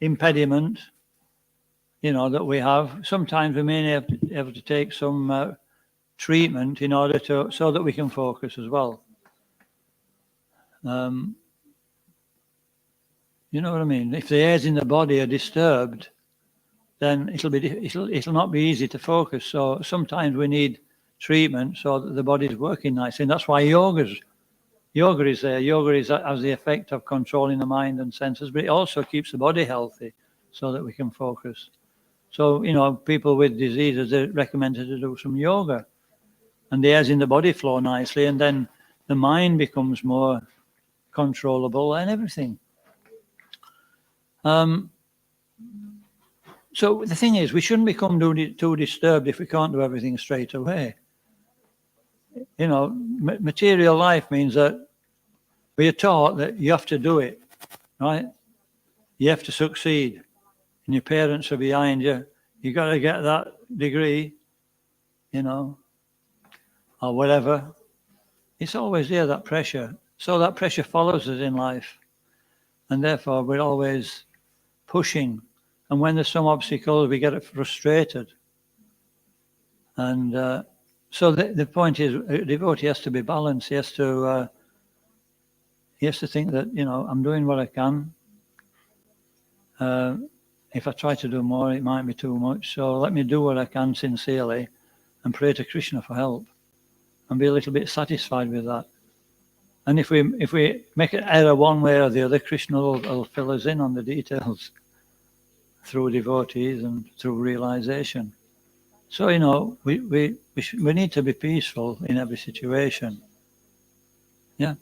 A: impediment, that we have, sometimes we may be able to take some treatment in order so that we can focus as well. You know what I mean? If the hairs in the body are disturbed, then it'll not be easy to focus. So sometimes we need treatment so that the body's working nicely. And that's why yoga is there. Yoga has the effect of controlling the mind and senses, but it also keeps the body healthy so that we can focus. So, people with diseases, they're recommended to do some yoga. And the hairs in the body flow nicely, and then the mind becomes more controllable and everything. So the thing is, we shouldn't become too disturbed if we can't do everything straight away. you know, material life means that we are taught that you have to do it, right? You have to succeed, and your parents are behind you. You got to get that degree, you know, or whatever. It's always there, that pressure. So that pressure follows us in life, and therefore we're always pushing. And when there's some obstacles, we get frustrated. And so the point is, a devotee has to be balanced. He has to think that, you know, I'm doing what I can. If I try to do more, it might be too much. So let me do what I can sincerely and pray to Krishna for help and be a little bit satisfied with that. And if we make an error one way or the other, Krishna will fill us in on the details through devotees and through realization. So, you know, we need to be peaceful in every situation. Yeah.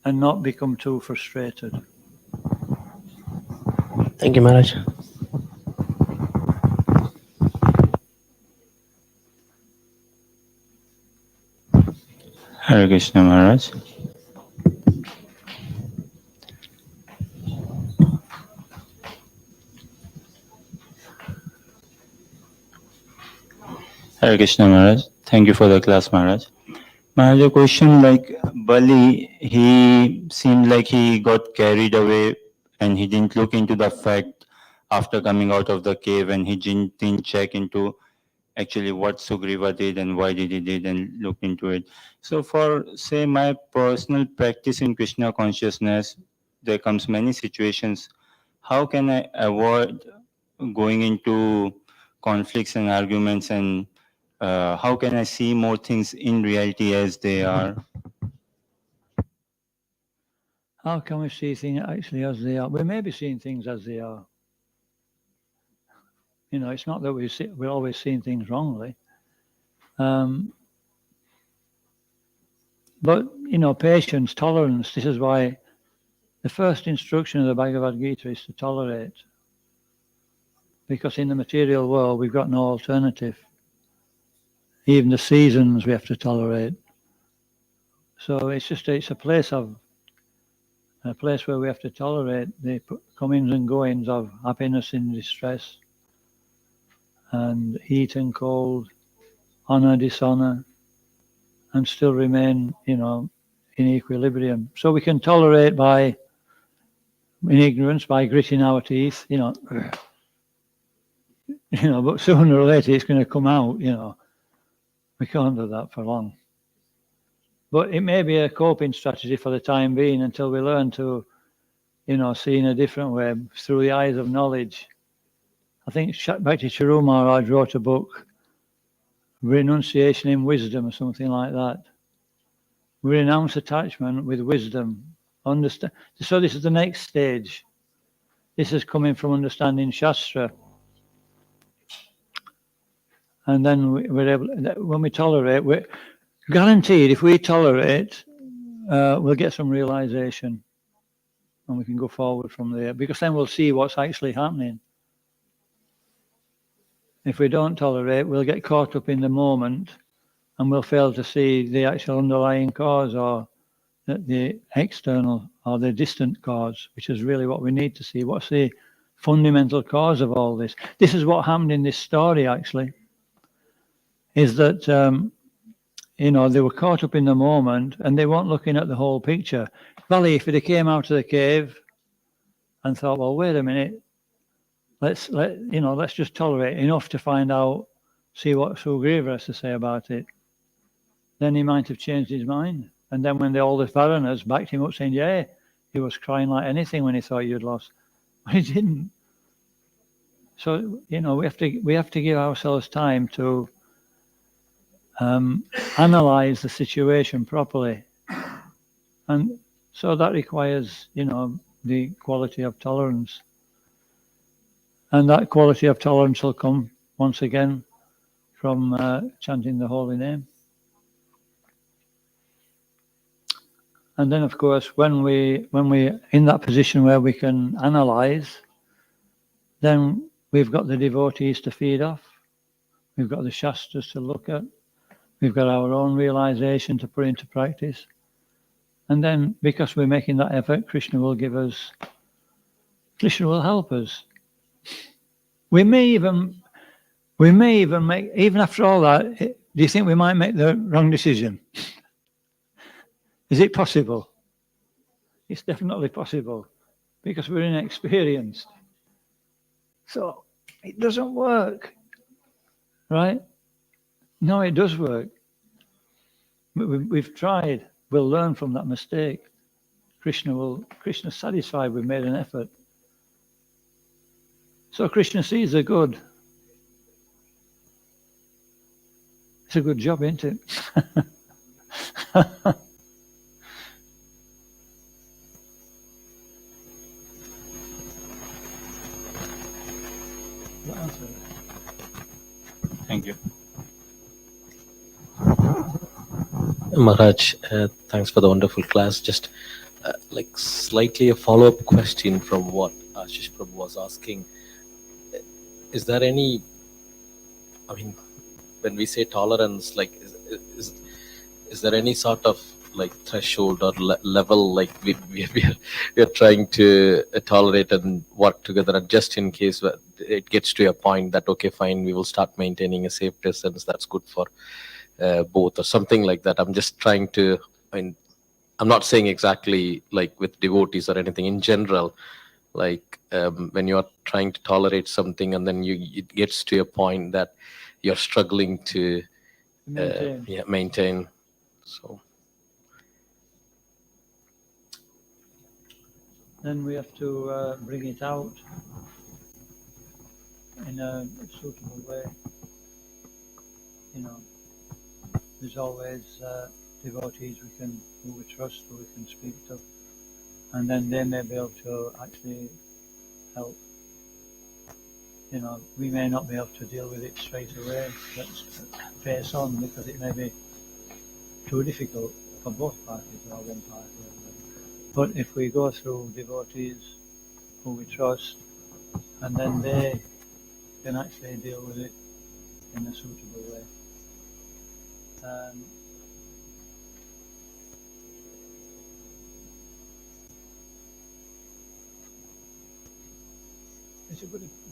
A: And not become too frustrated.
C: Thank you, Maharaj.
D: Hare Krishna Maharaj. Hare Krishna Maharaj. Thank you for the class, Maharaj. Maharaj, a question like Bali, he seemed like he got carried away and he didn't look into the fact after coming out of the cave, and he didn't check into actually what Sugriva did and why did he did and look into it. So for, say, my personal practice in Krishna consciousness, there comes many situations. How can I avoid going into conflicts and arguments, and how can I see more things in reality as they are?
A: How can we see things actually as they are? We may be seeing things as they are. You know, it's not that we're always seeing things wrongly. But, you know, patience, tolerance, this is why the first instruction of the Bhagavad Gita is to tolerate. Because in the material world, we've got no alternative. Even the seasons we have to tolerate. So it's a place where we have to tolerate the comings and goings of happiness and distress, and heat and cold, honor, dishonor, and still remain, you know, in equilibrium. So we can tolerate in ignorance, by gritting our teeth, you know, but sooner or later it's going to come out, you know. We can't do that for long. But it may be a coping strategy for the time being until we learn to, you know, see in a different way through the eyes of knowledge. I think Bhakti Charu Maharaj wrote a book, Renunciation in Wisdom, or something like that. We renounce attachment with wisdom. Understand. So this is the next stage. This is coming from understanding Shastra. And then we're able, when we tolerate, we're guaranteed if we tolerate, we'll get some realization. And we can go forward from there, because then we'll see what's actually happening. If we don't tolerate, we'll get caught up in the moment and we'll fail to see the actual underlying cause, or the external or the distant cause, which is really what we need to see. What's the fundamental cause of all this? This is what happened in this story, actually, is that, you know, they were caught up in the moment and they weren't looking at the whole picture. Valley, if they came out of the cave and thought, well, wait a minute, let's just tolerate enough to find out, see what Sugriva has to say about it, then he might have changed his mind. And then when all the foreigners backed him up saying, yeah, he was crying like anything when he thought you'd lost. But he didn't. So, you know, we have to give ourselves time to analyze the situation properly. And so that requires, you know, the quality of tolerance. And that quality of tolerance will come, once again, from chanting the holy name. And then, of course, when we're in that position where we can analyze, then we've got the devotees to feed off. We've got the Shastras to look at. We've got our own realization to put into practice. And then because we're making that effort, Krishna will help us. We may even make, even after all that, do you think we might make the wrong decision? Is it possible? It's definitely possible because we're inexperienced. So it doesn't work, right? No, it does work. We've tried. We'll learn from that mistake. Krishna's satisfied we've made an effort. So Krishna sees the good. It's a good job, isn't it?
D: Thank you.
E: Maharaj, thanks for the wonderful class. Just like slightly a follow-up question from what Ashish Prabhu was asking. Is there any, I mean, when we say tolerance, like is there any sort of like threshold or level like we are trying to tolerate and work together, and just in case it gets to a point that okay, fine, we will start maintaining a safe distance that's good for both or something like that. I'm just trying to, I mean, I'm not saying exactly like with devotees or anything in general, like when you're trying to tolerate something and then it gets to a point that you're struggling to maintain. So
A: then we have to bring it out in a suitable way. You know, there's always devotees who we trust, who we can speak to, and then they may be able to actually help. You know, we may not be able to deal with it straight away, face on, because it may be too difficult for both parties or one party. But if we go through devotees who we trust, and then they can actually deal with it in a suitable way. It's a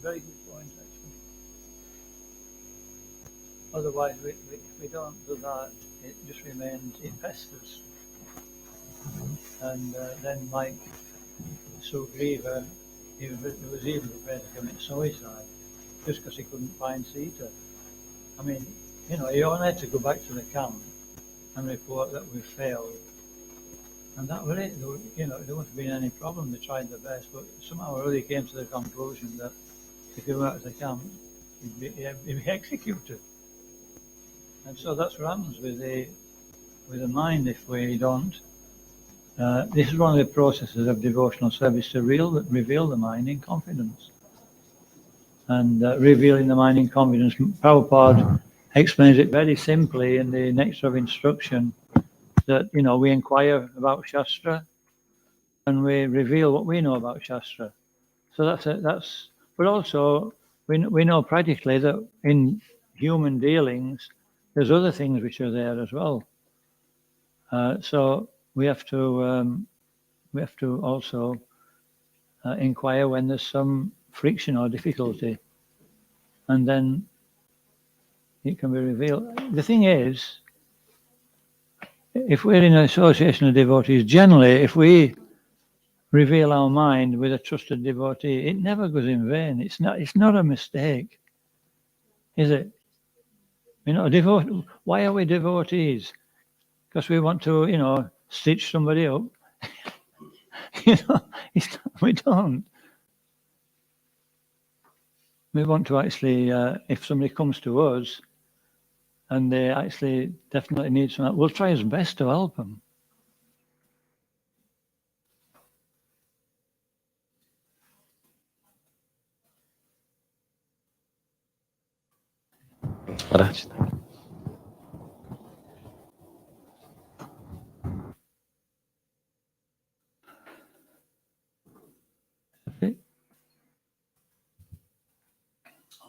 A: very good point, actually. Otherwise, if we don't do that, it just remains, it pesters. And then like Sugriva, he was even prepared to commit suicide just because he couldn't find Sita. I mean, you know, he only had to go back to the camp and report that we failed. And that was it. You know, there wouldn't have been any problem. They tried their best, but somehow or other he came to the conclusion that if he went to the camp, he'd be executed. And so that's what happens with the mind if we don't. This is one of the processes of devotional service to reveal the mind in confidence. And revealing the mind in confidence, Prabhupada explains it very simply in the Nectar of Instruction that, you know, we inquire about Shastra and we reveal what we know about Shastra. So but also we know practically that in human dealings, there's other things which are there as well. So we have to also inquire when there's some friction or difficulty, and then it can be revealed. The thing is, if we're in an association of devotees, generally, if we reveal our mind with a trusted devotee, it never goes in vain. It's not a mistake, is it? You know, why are we devotees? Because we want to, you know, stitch somebody up. You know, we don't. We want to actually, if somebody comes to us and they actually definitely need some help, we'll try our best to help them.
E: Maharaj.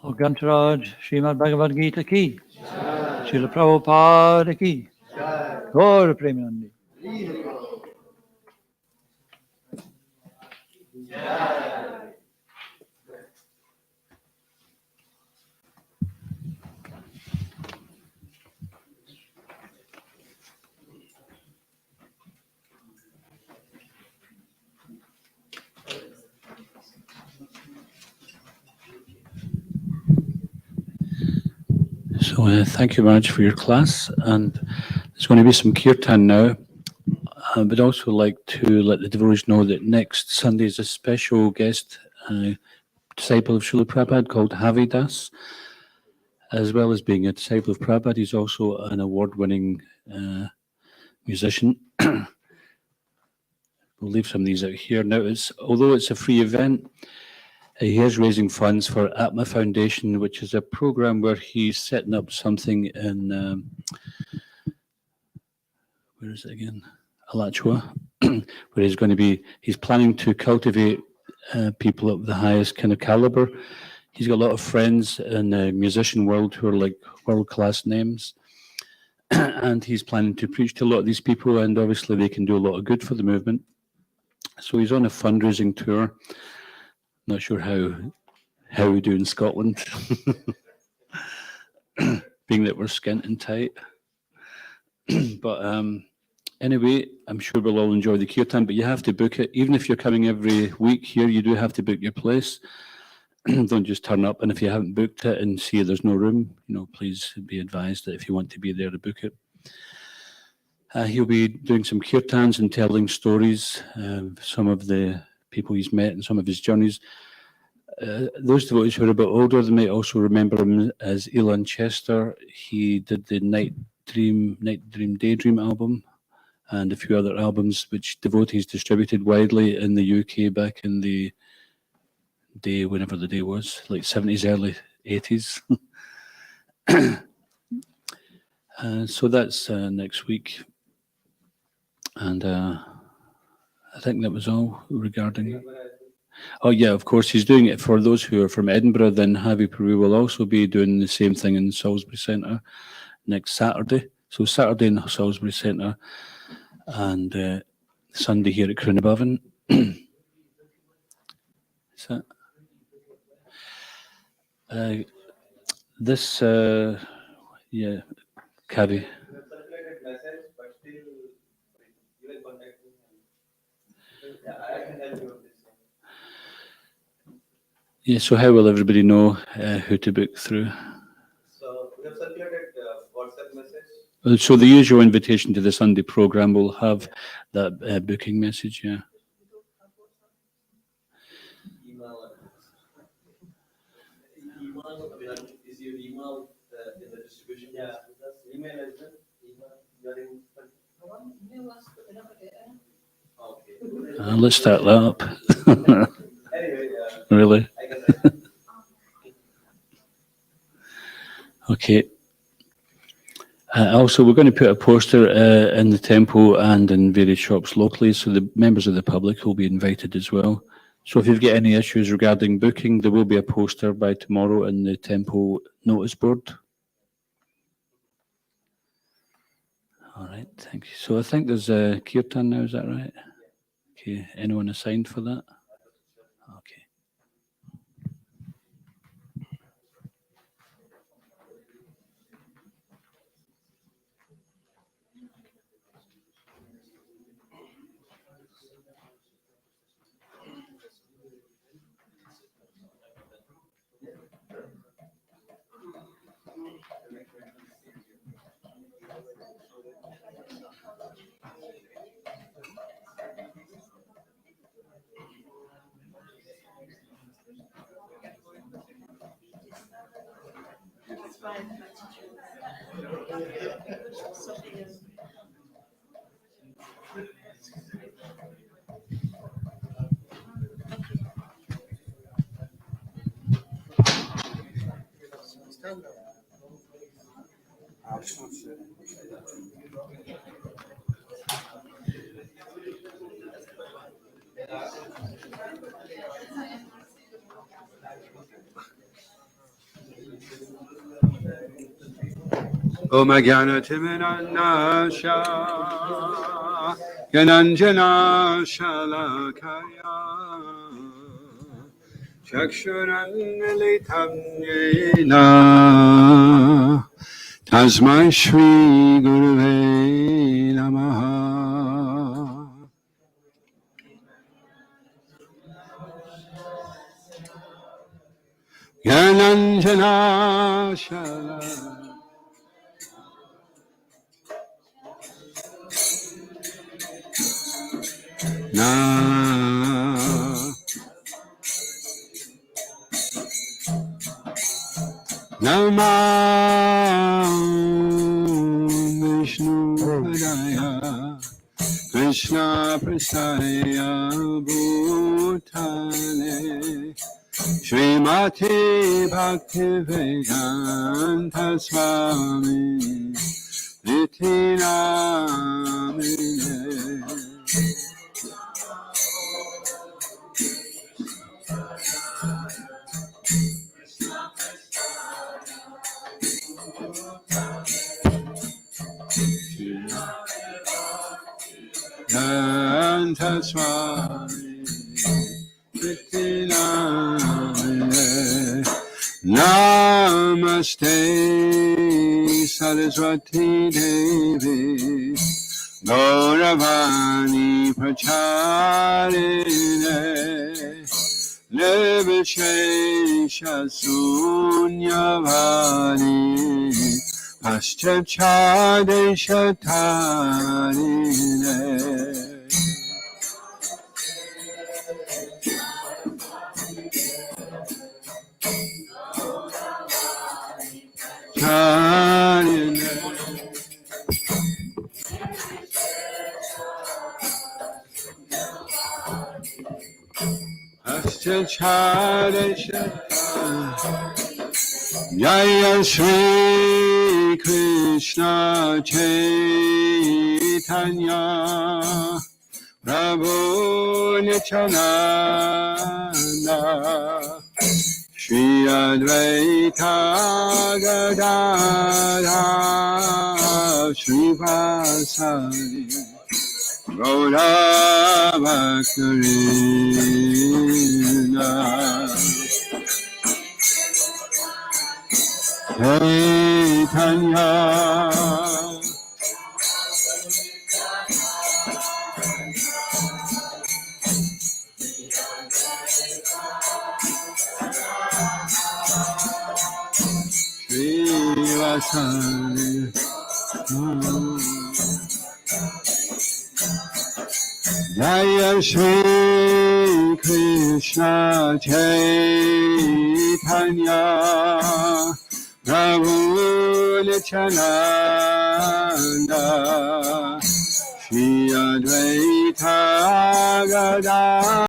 A: Oh, Grantaraj, Srimad Bhagavad Gita ki. Srila Prabhupada ki. Gaur Premanandi.
F: So thank you very much for your class, and there's going to be some kirtan now. I would also like to let the devotees know that next Sunday is a special guest, disciple of Srila Prabhupada called Havidas. As well as being a disciple of Prabhupada, he's also an award-winning musician. We'll leave some of these out here. Now, although it's a free event, he is raising funds for Atma Foundation, which is a program where he's setting up something in, where is it again? Alachua, where he's planning to cultivate people of the highest kind of caliber. He's got a lot of friends in the musician world who are like world-class names. And he's planning to preach to a lot of these people, and obviously they can do a lot of good for the movement. So he's on a fundraising tour. Not sure how we do in Scotland, being that we're skint and tight. But anyway, I'm sure we'll all enjoy the kirtan, but you have to book it. Even if you're coming every week here, you do have to book your place. Don't just turn up, and if you haven't booked it and see there's no room, please be advised that if you want to be there, to book it. He'll be doing some kirtans and telling stories of some of the people he's met and some of his journeys. Those devotees who are a bit older, they might also remember him as Elon Chester. He did the Night Dream, Daydream album, and a few other albums which devotees distributed widely in the UK back in the day, whenever the day was, like 70s, early 80s. So that's next week. And I think that was all regarding. Oh yeah, of course, he's doing it for those who are from Edinburgh. Then Havi Prabhu will also be doing the same thing in Salisbury Centre next Saturday. So Saturday in Salisbury Centre and Sunday here at Croonabhavan. Is that? This, yeah, Kavi. Yeah, so how will everybody know who to book through?
B: So we have circulated WhatsApp message.
F: So the usual invitation to the Sunday program will have that booking message, yeah.
B: Is your email in the distribution? Yeah, email as well. Okay.
F: Let's start that up.
B: Anyway,
F: Really?
B: I guess
F: Okay. Also, we're going to put a poster in the temple and in various shops locally, so the members of the public will be invited as well. So if you've got any issues regarding booking, there will be a poster by tomorrow in the temple notice board. All right, thank you. So I think there's a kirtan now, is that right? Okay, anyone assigned for that? Okay.
G: Om Jnana-timirandasya Gyananjana Shalakaya Chakshuranmilitam Yena Tasmai Shri Gurave Namaha. Gyananjana Shalakaya Namah Vishnu Padaya Krishna Prasaya Bhutale Srimati Bhaktivedanta Swami Niti Namine. Danta Swami Niti Namine. Namaste Saraswati Devi Gauravani Pracharine Nirvishesha Sunyavani Paschachadeshatarine. Jaya Shri Krishna Chaitanya Prabhu Nityananda Shri Advaita Gadadha Shri Vasari Gaura Bhaktarina Chaitanya Shri Vasari Jaya Shri Krishna Chaitanya Prabhu Nityananda Shri Advaita Gadadha